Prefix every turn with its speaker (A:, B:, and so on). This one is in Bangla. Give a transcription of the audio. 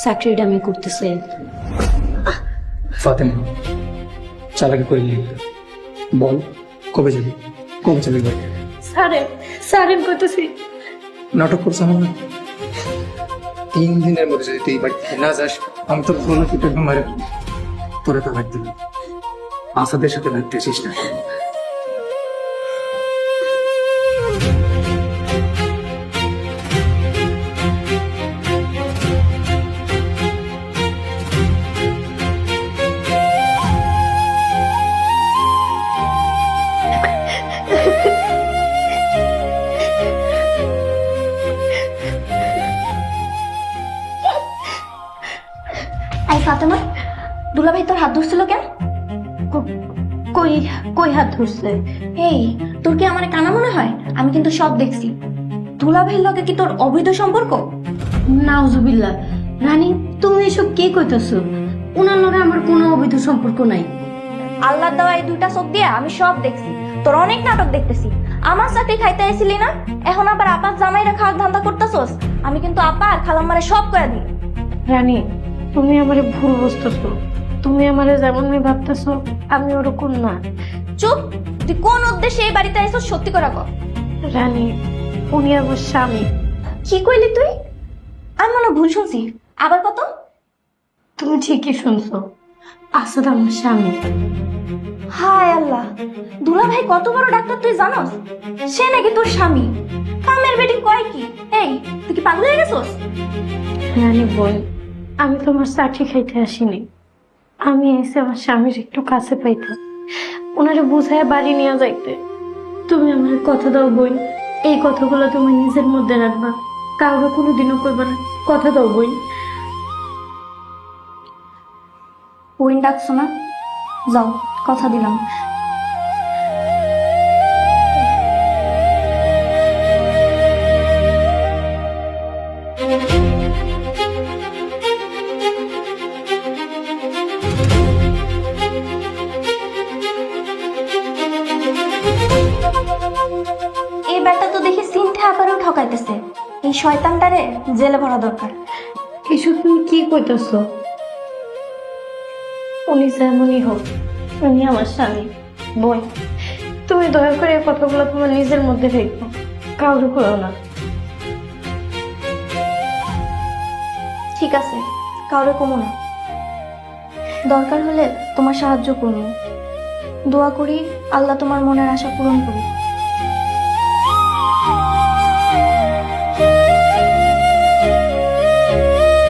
A: চাকরিটা আমি করতে চাই।
B: ফাতেমা চালাকি করলি, বল কবে যাবি, কবে যাবি ভাই?
A: স্যারেন করতেছি।
B: নাটক করছে আমার না? 3 দিনের মধ্যে যদি তুই বাড়ি থেকে না যাস, আমি তোর কোনো কিছু একদম মারে তোরে তো ভাবতে না, আসাদের সাথে ভাবতেছিস না।
C: আই ফাতেমা, দুলাভাই তোর হাত ধরছিল কেন?
A: কই কই হাত ধরছে?
C: এই, তোর কি আমার কানা মনে হয়? আমি কিন্তু সব দেখছি। দুলাভাইয়ের লগে কি তোর অবৈধ সম্পর্ক?
A: নাউজুবিল্লাহ। রানী, তুমি এসব কি কইতাছো? উনার লগে আমার কোনো অবৈধ সম্পর্ক নাই।
C: আল্লাহর দেওয়া এই 2টা চোখ দিয়ে আমি সব দেখছি। তোর অনেক নাটক দেখতেছি। আমার চাকরি খাইতে আইছিলি না, এখন আবার আপার জামাইরা খাওয়ার ধান্দা করতেছস। আমি কিন্তু আপা আর খালাম্মারে সব করে দিই।
A: রানী, তুমি আমারে ভুল বুঝতেছো। তুমি আমারে যেমন ভাবতেছো আমি ওরকম না।
C: চুপ! তুই কোন উদ্দেশ্যে এই বাড়িতে আইছস সত্যি করে কর।
A: রানী, উনি আমার স্বামী।
C: কি কইলি তুই? আমি মনে হয় ভুল শুনছি। আবার কত?
A: তুমি ঠিকই শুনছো, আসাদ আমার স্বামী।
C: হায় আল্লাহ, দুলাভাই কত বড় ডাক্তার তুই জানোস? সে নাকি তোর স্বামী। কামের বেটি কয় কি? এই, তুই কি পাগল হয়ে গেছস?
A: রানী বোন, আমি তোমার চাকরি খাইতে আসিনি। আমি এসে আমার স্বামীর একটু কাছে পাইতে, ওনারে বুঝায় বাড়ি নিয়ে যাইতে। তুমি আমার কথা দাও বোন, এই কথাগুলো তুমি নিজের মধ্যে রাখবা, কাউকে কোনোদিনও করবে না। কথা দাও বোন।
C: বোন ডাকছো না? যাও, কথা দিলাম। এই ব্যাটা তো দেখি চিন্তা আবারও ঠকাইতেছে। এই শয়তানটারে জেলে ভরা দরকার।
A: এসব তুমি কি কইতেছো? উনি যেমনই হোক, উনি আমার স্বামী। বোন, তুমি দয়া করে এই কথাগুলো তোমার নিজের মধ্যে রেখো, কাউকে করো না।
C: ঠিক আছে, কাউরে কমো না। দরকার হলে তোমার সাহায্য করবো। দোয়া করি আল্লাহ তোমার মনের আশা পূরণ করুক।